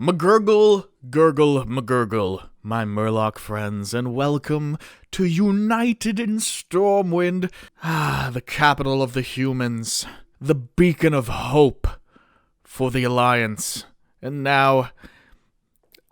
McGurgle, gurgle, McGurgle, my Murloc friends, and welcome to United in Stormwind, the capital of the humans, the beacon of hope for the Alliance, and now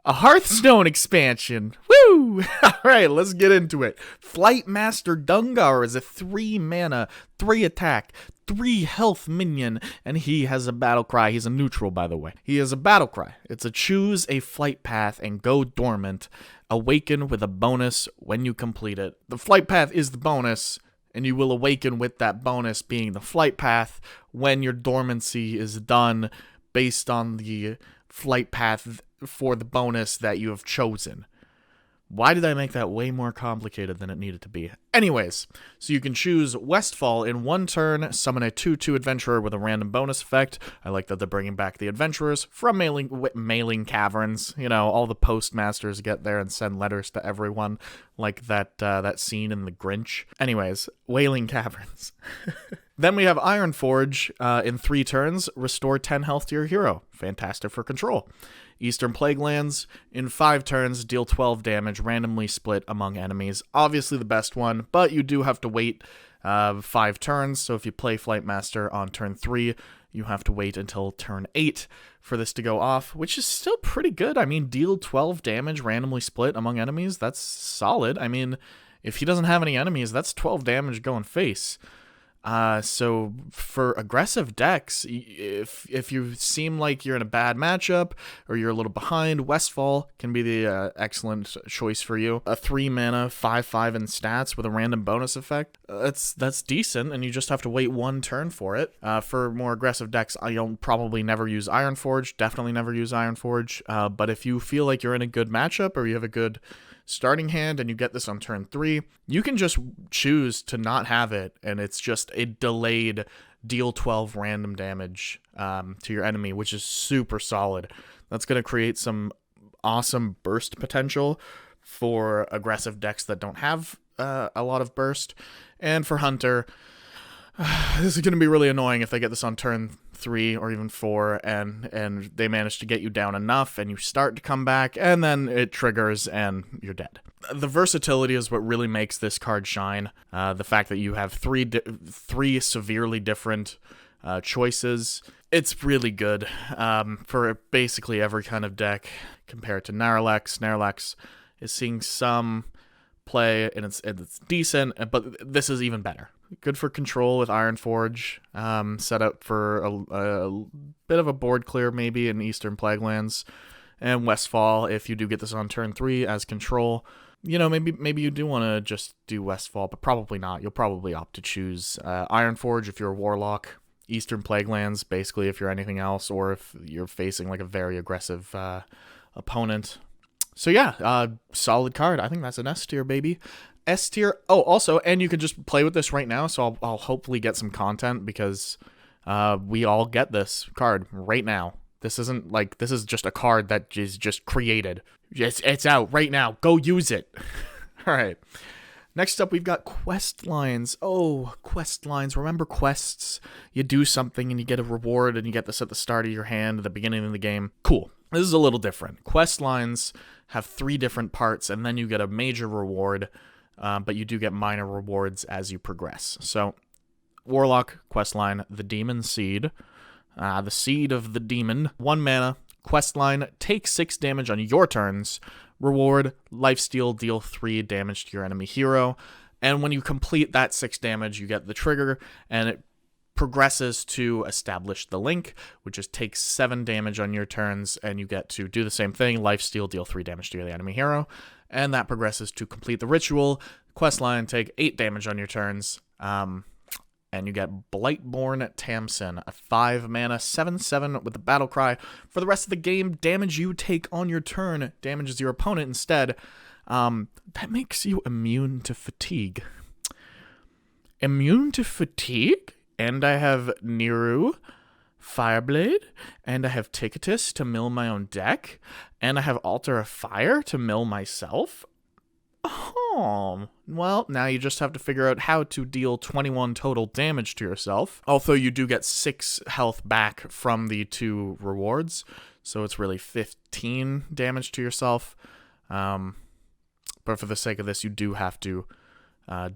a Hearthstone expansion. Woo! Alright, let's get into it. Flightmaster Dungar is a 3-mana, 3-attack, 3-health minion, and he has a Battlecry. He's a neutral, by the way. He has a Battlecry. It's a choose a flight path and go dormant. Awaken with a bonus when you complete it. The flight path is the bonus, and you will awaken with that bonus being the flight path when your dormancy is done based on the flight path for the bonus that you have chosen. Why did I make that way more complicated than it needed to be? Anyways, so you can choose Westfall in one turn, summon a 2/2 adventurer with a random bonus effect. I like that they're bringing back the adventurers from mailing caverns. You know, all the postmasters get there and send letters to everyone, like that scene in The Grinch. Anyways, Wailing Caverns. Then we have Ironforge in 3 turns, restore 10 health to your hero. Fantastic for control. Eastern Plaguelands, in 5 turns, deal 12 damage, randomly split among enemies. Obviously the best one, but you do have to wait 5 turns, so if you play Flightmaster on turn 3, you have to wait until turn 8 for this to go off, which is still pretty good. I mean, deal 12 damage, randomly split among enemies, that's solid. I mean, if he doesn't have any enemies, that's 12 damage going face. So for aggressive decks, if you seem like you're in a bad matchup or you're a little behind, Westfall can be the excellent choice for you. A 3-mana 5/5 in stats with a random bonus effect. That's decent, and you just have to wait 1 turn for it. For more aggressive decks, you'll probably never use Ironforge. Definitely never use Ironforge. But if you feel like you're in a good matchup or you have a good starting hand and you get this on turn 3, you can just choose to not have it, and it's just a delayed deal 12 random damage to your enemy, which is super solid. That's going to create some awesome burst potential for aggressive decks that don't have a lot of burst. And for Hunter, this is going to be really annoying if they get this on turn 3 or even 4 and they manage to get you down enough and you start to come back and then it triggers and you're dead. The versatility is what really makes this card shine. The fact that you have three severely different choices. It's really good for basically every kind of deck compared to Narlex. Narlex is seeing some play and it's decent, but this is even better. Good for control with Ironforge, set up for a bit of a board clear maybe in Eastern Plaguelands, and Westfall if you do get this on turn 3 as control. You know, maybe you do want to just do Westfall, but probably not. You'll probably opt to choose Ironforge if you're a Warlock, Eastern Plaguelands basically if you're anything else, or if you're facing like a very aggressive opponent. So yeah, solid card. I think that's an S tier, baby. S tier. Oh, also, and you can just play with this right now, so I'll hopefully get some content because we all get this card right now. This isn't like, this is just a card that is just created. It's out right now. Go use it. All right. Next up, we've got quest lines. Oh, quest lines. Remember quests? You do something and you get a reward and you get this at the start of your hand, at the beginning of the game. Cool. This is a little different. Quest lines have 3 different parts and then you get a major reward. But you do get minor rewards as you progress. So, Warlock questline, the Demon Seed. The Seed of the Demon. 1 mana, questline, take 6 damage on your turns. Reward, lifesteal, deal 3 damage to your enemy hero. And when you complete that 6 damage, you get the trigger, and it progresses to establish the link, which is take 7 damage on your turns, and you get to do the same thing, lifesteal, deal 3 damage to the enemy hero. And that progresses to complete the ritual. Questline, take 8 damage on your turns. And you get Blightborn Tamsin, a 5-mana 7/7 with the Battlecry. For the rest of the game, damage you take on your turn damages your opponent instead. That makes you immune to fatigue. Immune to fatigue? And I have Niru, Fireblade, and I have Ticketus to mill my own deck, and I have Altar of Fire to mill myself. Oh, well, now you just have to figure out how to deal 21 total damage to yourself. Although you do get 6 health back from the 2 rewards, so it's really 15 damage to yourself. But for the sake of this, you do have to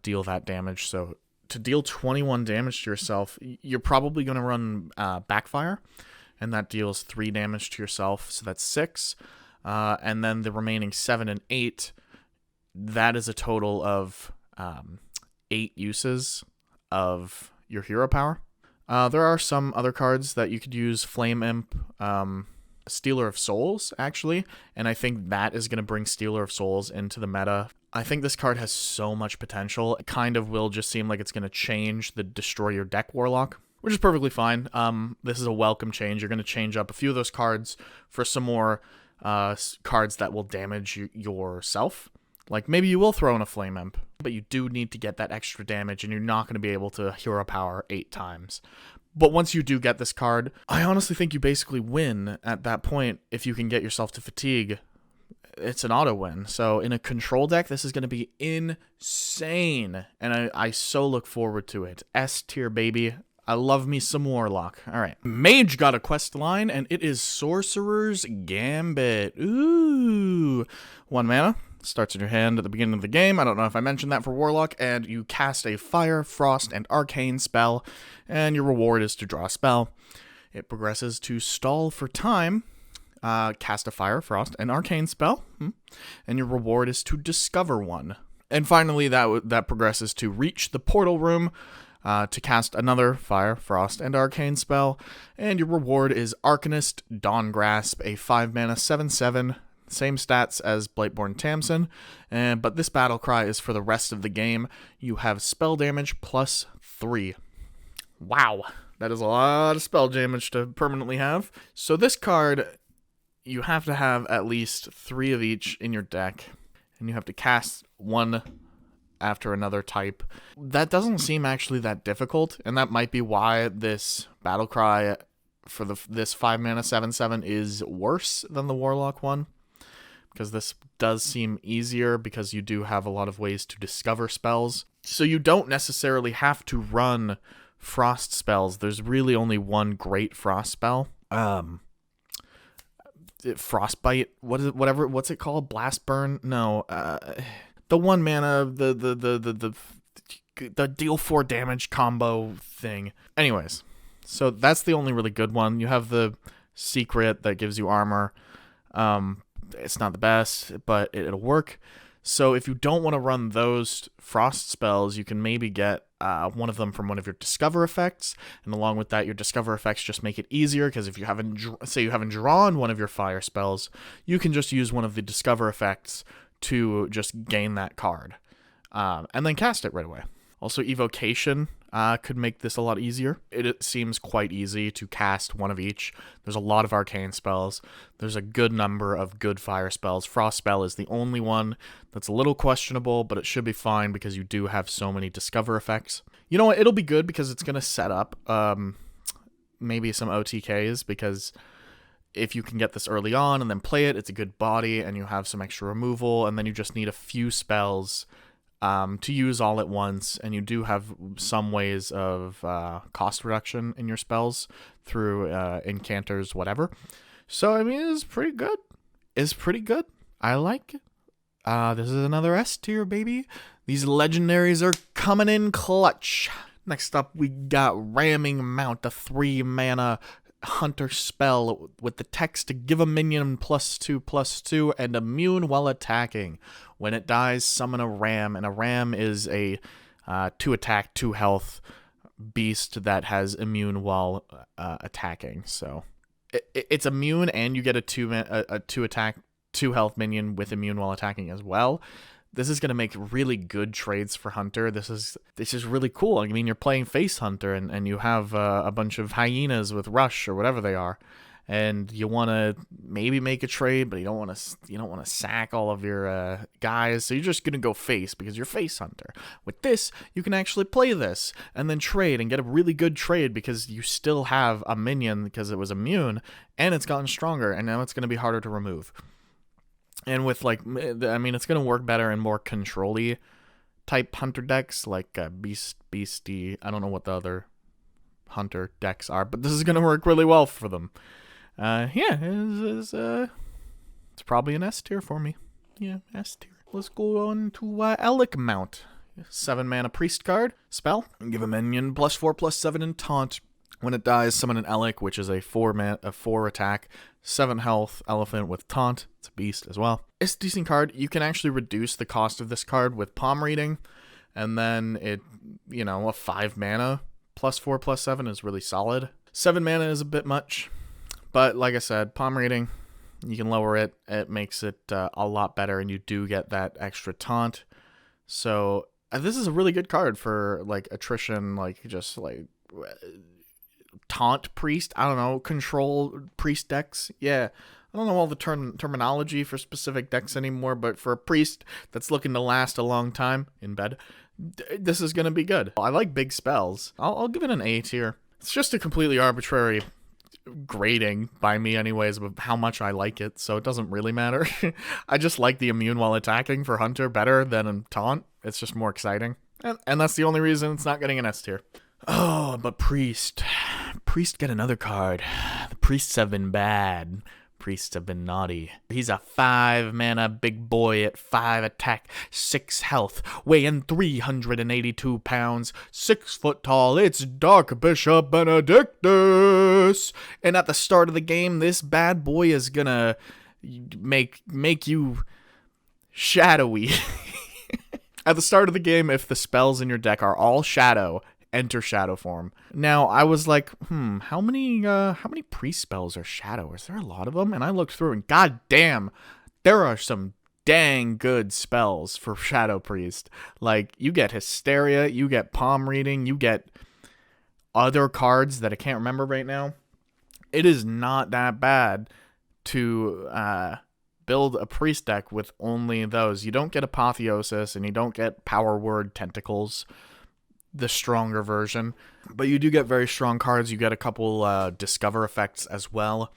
deal that damage. So to deal 21 damage to yourself, you're probably going to run Backfire, and that deals 3 damage to yourself, so that's 6. And then the remaining 7 and 8, that is a total of 8 uses of your hero power. There are some other cards that you could use, Flame Imp, Stealer of Souls, actually, and I think that is going to bring Stealer of Souls into the meta. I think this card has so much potential. It kind of will just seem like it's going to change the Destroy Your Deck Warlock, which is perfectly fine. This is a welcome change. You're going to change up a few of those cards for some more cards that will damage yourself. Like, maybe you will throw in a Flame Imp, but you do need to get that extra damage, and you're not going to be able to hero power 8 times. But once you do get this card, I honestly think you basically win at that point if you can get yourself to Fatigue. It's an auto win. So in a control deck, this is going to be insane. And I so look forward to it. S tier, baby. I love me some Warlock. All right. Mage got a quest line, and it is Sorcerer's Gambit. Ooh. 1 mana. Starts in your hand at the beginning of the game. I don't know if I mentioned that for Warlock. And you cast a Fire, Frost, and Arcane spell. And your reward is to draw a spell. It progresses to Stall for Time. Cast a Fire, Frost, and Arcane spell. And your reward is to discover one. And finally, that progresses to Reach the Portal Room. To cast another Fire, Frost, and Arcane spell. And your reward is Arcanist Dawn Grasp, a 5-mana 7/7. Same stats as Blightborn Tamsin, but this Battlecry is for the rest of the game. You have spell damage plus 3. Wow, that is a lot of spell damage to permanently have. So this card, you have to have at least 3 of each in your deck, and you have to cast one after another type. That doesn't seem actually that difficult, and that might be why this Battlecry for this 5-mana 7/7 is worse than the Warlock one. Because this does seem easier because you do have a lot of ways to discover spells. So you don't necessarily have to run frost spells. There's really only one great frost spell. Frostbite. What's it called? Blast Burn? No. The 1 mana, the deal 4 damage combo thing. Anyways, so that's the only really good one. You have the secret that gives you armor. It's not the best, but it'll work. So if you don't want to run those frost spells, you can maybe get one of them from one of your discover effects, and along with that, your discover effects just make it easier, because if you haven't, say you haven't drawn one of your fire spells, you can just use one of the discover effects to just gain that card, and then cast it right away. Also, Evocation could make this a lot easier. It seems quite easy to cast one of each. There's a lot of arcane spells. There's a good number of good fire spells. Frost spell is the only one that's a little questionable, but it should be fine because you do have so many discover effects. You know what? It'll be good because it's going to set up maybe some OTKs, because if you can get this early on and then play it, it's a good body, and you have some extra removal, and then you just need a few spells to use all at once, and you do have some ways of cost reduction in your spells through incanters, whatever. So, I mean, it's pretty good. It's pretty good. I like it. This is another S tier, baby. These legendaries are coming in clutch. Next up, we got Ramming Mount, a 3-mana hunter spell with the text to give a minion +2/+2 and immune while attacking. When it dies, summon a ram, and a ram is a 2 attack, 2 health beast that has immune while attacking. So it's immune, and you get a 2 attack, 2 health minion with immune while attacking as well. This is going to make really good trades for Hunter. This is really cool. I mean, you're playing Face Hunter, and you have a bunch of hyenas with Rush or whatever they are, and you want to maybe make a trade, but you don't want to sack all of your guys. So you're just going to go Face because you're Face Hunter. With this, you can actually play this and then trade and get a really good trade because you still have a minion because it was immune, and it's gotten stronger, and now it's going to be harder to remove. And with, like, I mean, it's going to work better in more control-y type hunter decks, like Beastie. I don't know what the other hunter decks are, but this is going to work really well for them. Yeah, it's probably an S tier for me. Yeah, S tier. Let's go on to Elekk mount. 7 mana priest card, spell. Give a minion +4/+7 in taunt. When it dies, summon an Elekk, which is a 4 attack, 7 health elephant with taunt. It's a beast as well. It's a decent card. You can actually reduce the cost of this card with palm reading, and then a 5 mana +4/+7 is really solid. 7 mana is a bit much, but like I said, palm reading, you can lower it. It makes it a lot better, and you do get that extra taunt. So this is a really good card for like attrition, like just like taunt priest. I don't know, control priest decks. Yeah, I don't know all the terminology for specific decks anymore, but for a priest that's looking to last a long time in bed, this is gonna be good. I like big spells. I'll give it an A tier. It's just a completely arbitrary grading by me anyways of how much I like it, so it doesn't really matter. I just like the immune while attacking for Hunter better than in Taunt. It's just more exciting, and that's the only reason it's not getting an S tier. Oh, but Priest get another card. The Priests have been bad. Priests have been naughty. He's a 5 mana big boy at 5 attack, 6 health, weighing 382 pounds, 6 foot tall. It's Dark Bishop Benedictus. And at the start of the game, this bad boy is gonna make you shadowy. At the start of the game, if the spells in your deck are all shadow, enter shadow form. Now, I was like, how many priest spells are shadow? Is there a lot of them? And I looked through, and god damn, there are some dang good spells for shadow priest. Like, you get hysteria, you get palm reading, you get other cards that I can't remember right now. It is not that bad to build a priest deck with only those. You don't get apotheosis, and you don't get power word tentacles, the stronger version, but you do get very strong cards. You get a couple discover effects as well,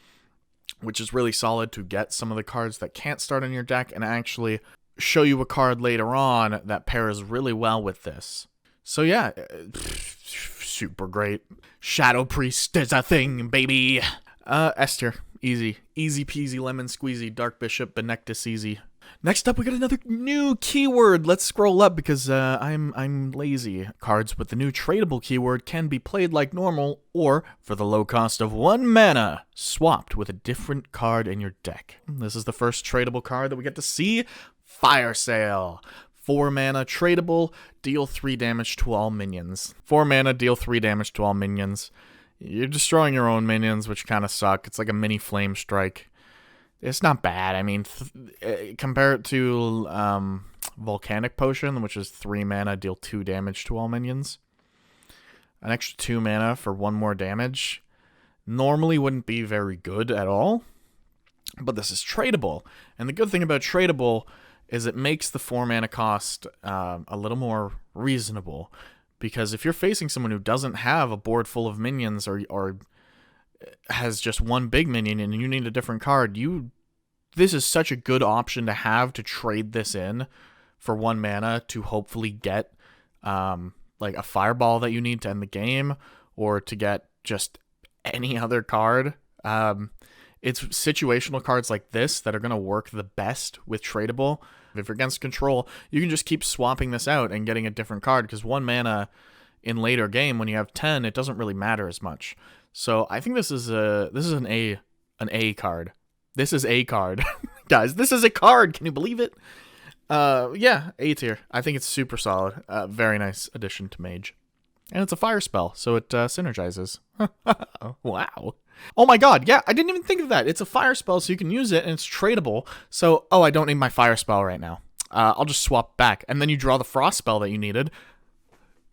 which is really solid to get some of the cards that can't start in your deck and actually show you a card later on that pairs really well with this. So yeah, super great. Shadow Priest is a thing, baby. S tier, easy peasy lemon squeezy. Dark Bishop Benedictus easy. Next up, we got another new keyword. Let's scroll up because I'm lazy. Cards with the new tradable keyword can be played like normal, or for the low cost of 1 mana, swapped with a different card in your deck. This is the first tradable card that we get to see. Fire Sale. 4 mana tradable, deal 3 damage to all minions. 4 mana, deal 3 damage to all minions. You're destroying your own minions, which kind of suck. It's like a mini flame strike. It's not bad. I mean, compare it to Volcanic Potion, which is 3 mana, deal 2 damage to all minions. An extra 2 mana for 1 more damage normally wouldn't be very good at all, but this is tradable. And the good thing about tradable is it makes the 4 mana cost a little more reasonable, because if you're facing someone who doesn't have a board full of minions or has just 1 big minion and you need a different card, this is such a good option to have to trade this in for 1 mana to hopefully get like a fireball that you need to end the game, or to get just any other card. It's situational cards like this that are going to work the best with tradable. If you're against control, you can just keep swapping this out and getting a different card, because 1 mana in later game, when you have 10, it doesn't really matter as much. So I think this is an A card. This is a card. Guys, this is a card. Can you believe it? Yeah, A tier. I think it's super solid. Very nice addition to Mage. And it's a fire spell, so it synergizes. Wow. Oh my god, yeah, I didn't even think of that. It's a fire spell, so you can use it, and it's tradable. So, I don't need my fire spell right now. I'll just swap back. And then you draw the frost spell that you needed.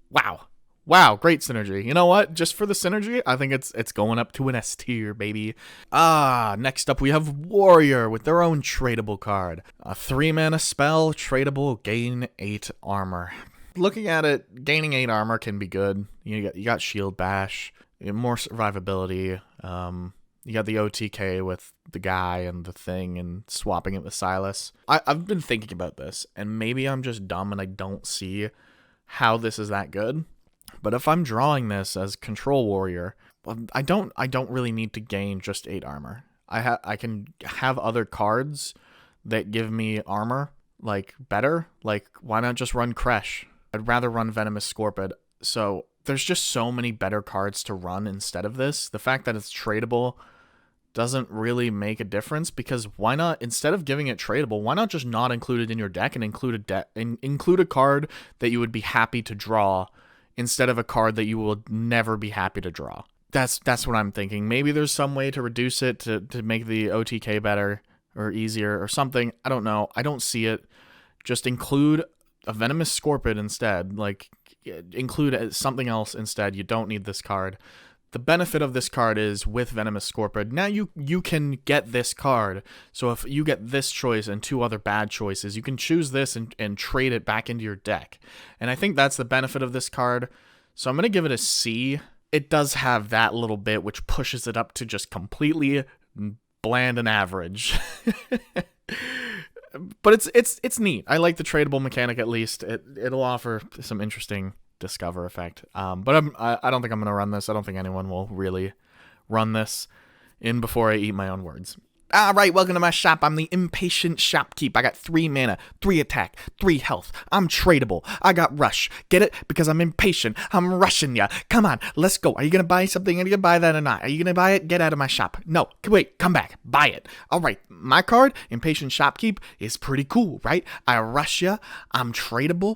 Wow. Wow, great synergy. You know what? Just for the synergy, I think it's going up to an S tier, baby. Next up we have Warrior with their own tradable card. A 3 mana spell, tradable, gain 8 armor. Looking at it, gaining 8 armor can be good. You got shield bash, more survivability. You got the OTK with the guy and the thing, and swapping it with Silas. I've been thinking about this, and maybe I'm just dumb and I don't see how this is that good. But if I'm drawing this as Control Warrior, I don't really need to gain just 8 armor. I can have other cards that give me armor, like, better. Like, why not just run Kresh? I'd rather run Venomous Scorpid. So there's just so many better cards to run instead of this. The fact that it's tradable doesn't really make a difference, because why not, instead of giving it tradable, why not just not include it in your deck and include a card that you would be happy to draw instead of a card that you will never be happy to draw. That's what I'm thinking. Maybe there's some way to reduce it to make the OTK better or easier or something. I don't know. I don't see it. Just include a Venomous Scorpid instead. Like, include something else instead. You don't need this card. The benefit of this card is with Venomous Scorpid, now you can get this card. So if you get this choice and 2 other bad choices, you can choose this and trade it back into your deck. And I think that's the benefit of this card. So I'm going to give it a C. It does have that little bit which pushes it up to just completely bland and average. But it's neat. I like the tradable mechanic at least. It'll offer some interesting discover effect. But I don't think I'm going to run this. I don't think anyone will really run this in before I eat my own words. Alright, welcome to my shop. I'm the impatient shopkeep. I got 3 mana, 3 attack, 3 health. I'm tradable. I got rush. Get it? Because I'm impatient. I'm rushing ya. Come on, let's go. Are you gonna buy something? Are you gonna buy that or not? Are you gonna buy it? Get out of my shop. No, wait, come back. Buy it. Alright, my card, impatient shopkeep, is pretty cool, right? I rush ya. I'm tradable.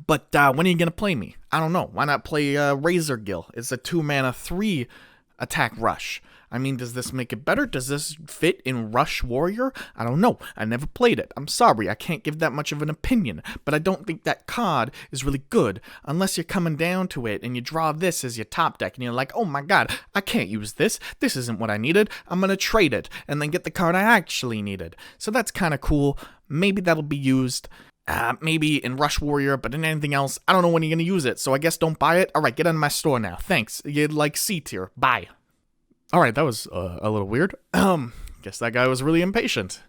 But when are you gonna play me? I don't know. Why not play Razor Gill? It's a 2 mana, 3 attack rush. I mean, does this make it better? Does this fit in Rush Warrior? I don't know. I never played it. I'm sorry. I can't give that much of an opinion. But I don't think that card is really good unless you're coming down to it and you draw this as your top deck and you're like, oh my god, I can't use this. This isn't what I needed. I'm going to trade it and then get the card I actually needed. So that's kind of cool. Maybe that'll be used. Maybe in Rush Warrior, but in anything else, I don't know when you're going to use it. So I guess don't buy it. All right, get out of my store now. Thanks. You'd like C tier. Bye. Alright, that was a little weird. Guess that guy was really impatient.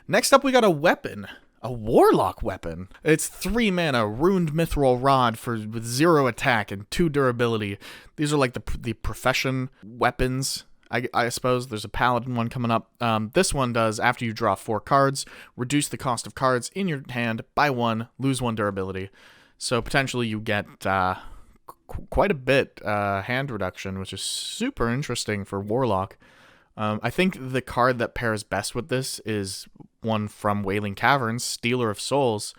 Next up, we got a weapon. A Warlock weapon. It's 3 mana, Ruined Mithril Rod with 0 attack and 2 durability. These are like the profession weapons, I suppose. There's a Paladin one coming up. This one does, after you draw 4 cards, reduce the cost of cards in your hand by 1, lose 1 durability. So potentially you get quite a bit hand reduction, which is super interesting for Warlock. I think the card that pairs best with this is one from Wailing Caverns, Stealer of Souls.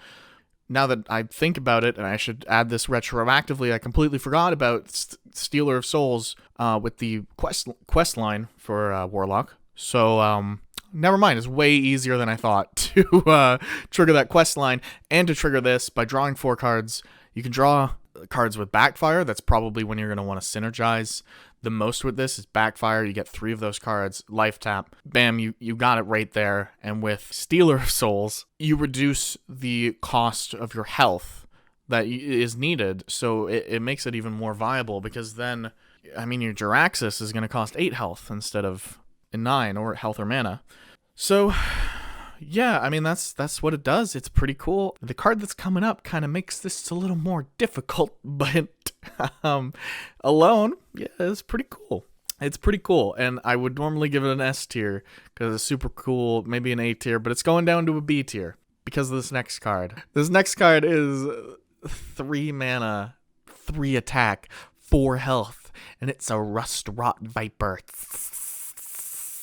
Now that I think about it, and I should add this retroactively, I completely forgot about Stealer of Souls with the quest line for Warlock. So never mind, it's way easier than I thought to trigger that quest line and to trigger this by drawing 4 cards. You can draw cards with Backfire. That's probably when you're going to want to synergize the most with this is Backfire. You get 3 of those cards, life tap, bam, you got it right there. And with Stealer of Souls, you reduce the cost of your health that is needed, so it makes it even more viable, because then, I mean, your Jiraxis is going to cost 8 health instead of 9 or health or mana. So yeah, I mean, that's what it does. It's pretty cool. The card that's coming up kind of makes this a little more difficult, but alone, yeah, it's pretty cool. It's pretty cool, and I would normally give it an S tier because it's super cool, maybe an A tier, but it's going down to a B tier because of this next card. This next card is 3 mana, 3 attack, 4 health, and it's a Rust Rot Viper.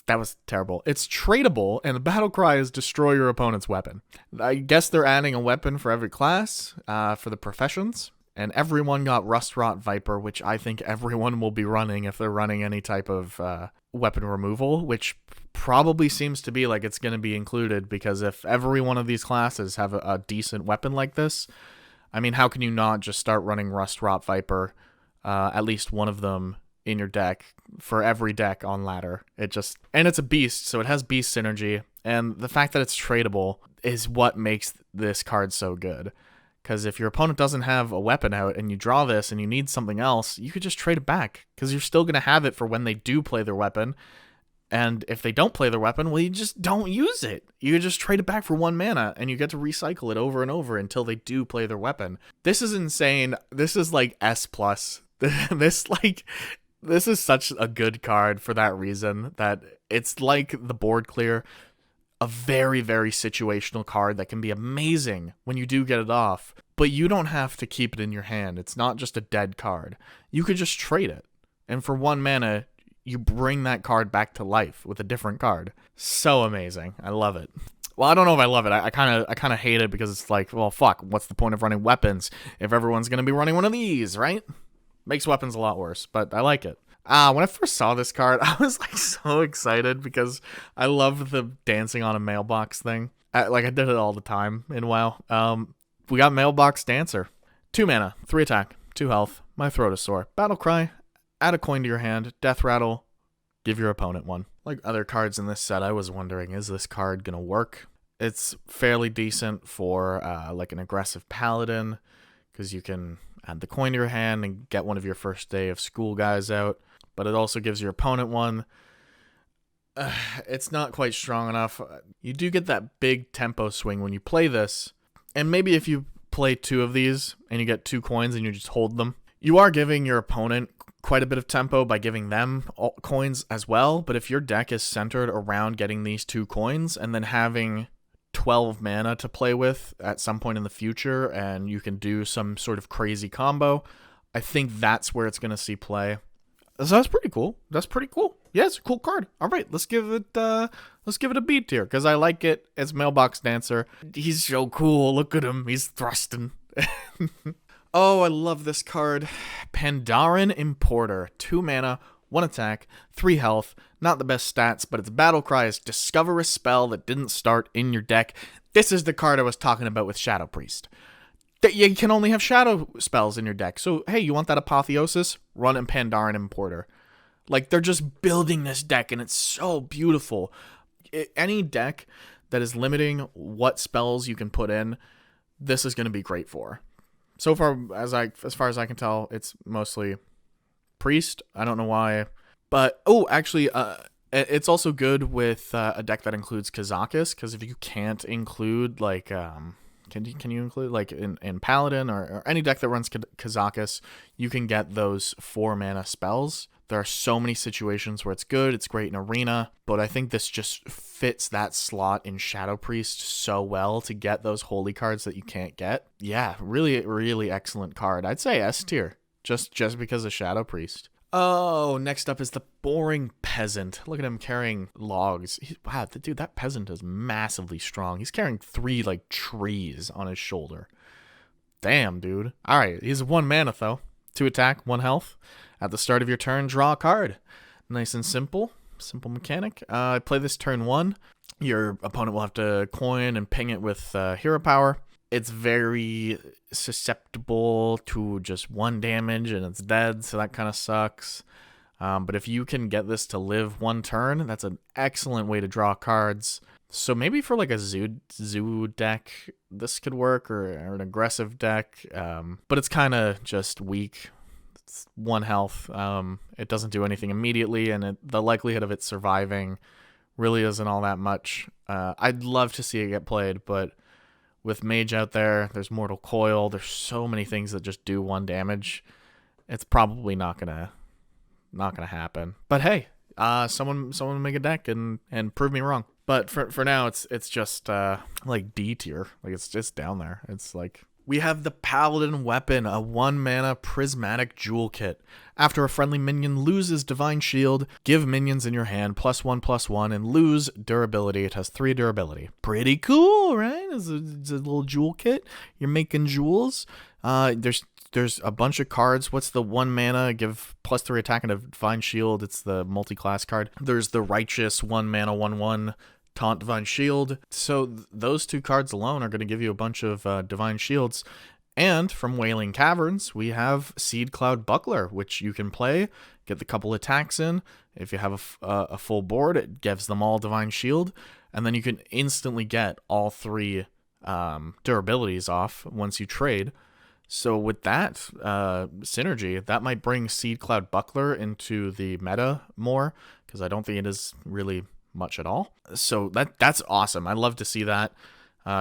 That was terrible. It's tradable, and the battle cry is destroy your opponent's weapon. I guess they're adding a weapon for every class for the professions, and everyone got Rust Rot Viper, which I think everyone will be running if they're running any type of weapon removal, which probably seems to be like it's going to be included, because if every one of these classes have a decent weapon like this, I mean, how can you not just start running Rust Rot Viper, at least one of them, in your deck for every deck on ladder? And it's a beast, so it has beast synergy, and the fact that it's tradable is what makes this card so good, because if your opponent doesn't have a weapon out and you draw this and you need something else, you could just trade it back, because you're still going to have it for when they do play their weapon. And if they don't play their weapon, well, you just don't use it. You just trade it back for 1 mana, and you get to recycle it over and over until they do play their weapon. This is insane. This is like S+. This, like, This is such a good card for that reason, that it's like the board clear, a very, very situational card that can be amazing when you do get it off, but you don't have to keep it in your hand. It's not just a dead card. You could just trade it. And for 1 mana, you bring that card back to life with a different card. So amazing. I love it. Well, I don't know if I love it. I kind of hate it because it's like, well, fuck, what's the point of running weapons if everyone's going to be running one of these, right? Makes weapons a lot worse, but I like it. When I first saw this card, I was like so excited because I love the dancing on a mailbox thing. I did it all the time in WoW. We got Mailbox Dancer. 2 mana, 3 attack, 2 health. My throat is sore. Battlecry, add a coin to your hand, death rattle, give your opponent 1. Like other cards in this set, I was wondering, is this card gonna work? It's fairly decent for like an aggressive paladin, because you can add the coin to your hand and get one of your first day of school guys out, but it also gives your opponent 1. It's not quite strong enough. You do get that big tempo swing when you play this, and maybe if you play 2 of these and you get 2 coins and you just hold them, you are giving your opponent quite a bit of tempo by giving them coins as well. But if your deck is centered around getting these 2 coins and then having 12 mana to play with at some point in the future, and you can do some sort of crazy combo, I think that's where it's going to see play. So that's pretty cool. Yeah, it's a cool card. All right, let's give it a beat here, because I like it. It's Mailbox Dancer. He's so cool. Look at him. He's thrusting. Oh, I love this card. Pandaren Importer. 2 mana, 1 attack, 3 health. Not the best stats, but its battle cry is discover a spell that didn't start in your deck. This is the card I was talking about with Shadow Priest. That you can only have shadow spells in your deck. So, hey, you want that Apotheosis? Run in Pandaren Importer. Like, they're just building this deck, and it's so beautiful. Any deck that is limiting what spells you can put in, this is going to be great for. So far, as far as I can tell, it's mostly Priest. I don't know why. But, actually, it's also good with a deck that includes Kazakus, because if you can't include, like, can you include, like, in Paladin or any deck that runs Kazakus, you can get those 4 mana spells. There are so many situations where it's good. It's great in Arena, but I think this just fits that slot in Shadow Priest so well to get those holy cards that you can't get. Yeah, really, really excellent card. I'd say S tier, just because of Shadow Priest. Oh, next up is the Boring Peasant. Look at him carrying logs. Wow, dude, that peasant is massively strong. He's carrying 3, like, trees on his shoulder. Damn, dude. All right, he's 1 mana, though. 2 attack, 1 health. At the start of your turn, draw a card. Nice and simple. Simple mechanic. Play this turn 1. Your opponent will have to coin and ping it with hero power. It's very susceptible to just 1 damage and it's dead, so that kind of sucks. But if you can get this to live 1 turn, that's an excellent way to draw cards. So maybe for like a zoo deck, this could work, or an aggressive deck. But it's kind of just weak. It's 1 health. It doesn't do anything immediately, and the likelihood of it surviving really isn't all that much. I'd love to see it get played, but with Mage out there, there's Mortal Coil. There's so many things that just do 1 damage. It's probably not gonna happen. But hey, someone make a deck and prove me wrong. But for now, it's just like D tier. Like, it's just down there. It's like, we have the Paladin Weapon, a 1 mana prismatic jewel kit. After a friendly minion loses Divine Shield, give minions in your hand +1/+1 and lose durability. It has 3 durability. Pretty cool, right? It's a little jewel kit. You're making jewels. There's a bunch of cards. What's the 1 mana? Give +3 attack and a Divine Shield. It's the multi-class card. There's the Righteous 1 mana 1/1. Taunt Divine Shield. So those 2 cards alone are going to give you a bunch of Divine Shields. And from Wailing Caverns, we have Seed Cloud Buckler, which you can play, get the couple attacks in. If you have a full board, it gives them all Divine Shield. And then you can instantly get all 3 durabilities off once you trade. So with that synergy, that might bring Seed Cloud Buckler into the meta more, because I don't think it is really much at all. So that's awesome. I love to see that.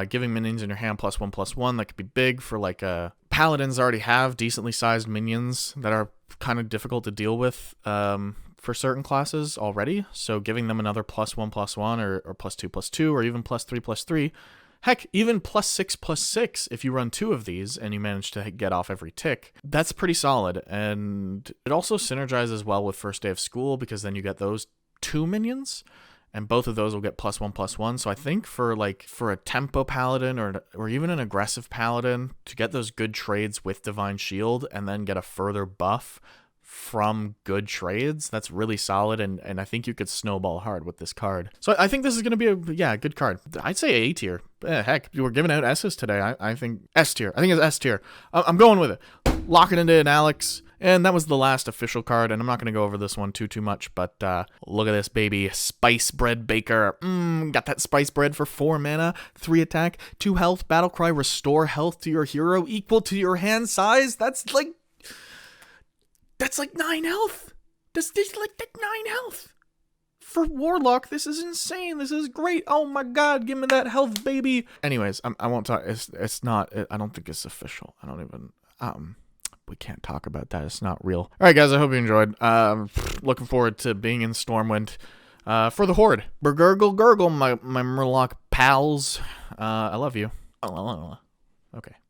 Giving minions in your hand +1/+1, that could be big for like a paladins already have decently sized minions that are kind of difficult to deal with for certain classes already. So giving them another +1/+1 or +2/2 or even +3/3. Heck, even +6/6 if you run 2 of these and you manage to get off every tick. That's pretty solid. And it also synergizes well with First Day of School because then you get those 2 minions. And both of those will get +1/+1. So I think for a tempo paladin or even an aggressive paladin to get those good trades with Divine Shield and then get a further buff from good trades, that's really solid. And I think you could snowball hard with this card. So I think this is going to be a good card. I'd say A tier. Heck, you were giving out S's today. I think S tier. I think it's S tier. I'm going with it. Lock it into an Alex. And that was the last official card, and I'm not going to go over this one too much, but look at this, baby. Spice Bread Baker. Got that Spice Bread for 4 mana, 3 attack, 2 health, Battlecry, restore health to your hero equal to your hand size. That's like 9 health. That's like 9 health. For Warlock, this is insane. This is great. Oh my god, give me that health, baby. Anyways, I won't talk. It's not, I don't think it's official. I don't even, we can't talk about that. It's not real. All right, guys, I hope you enjoyed. Looking forward to being in Stormwind for the Horde. Gurgle, my Murloc pals. I love you. Okay.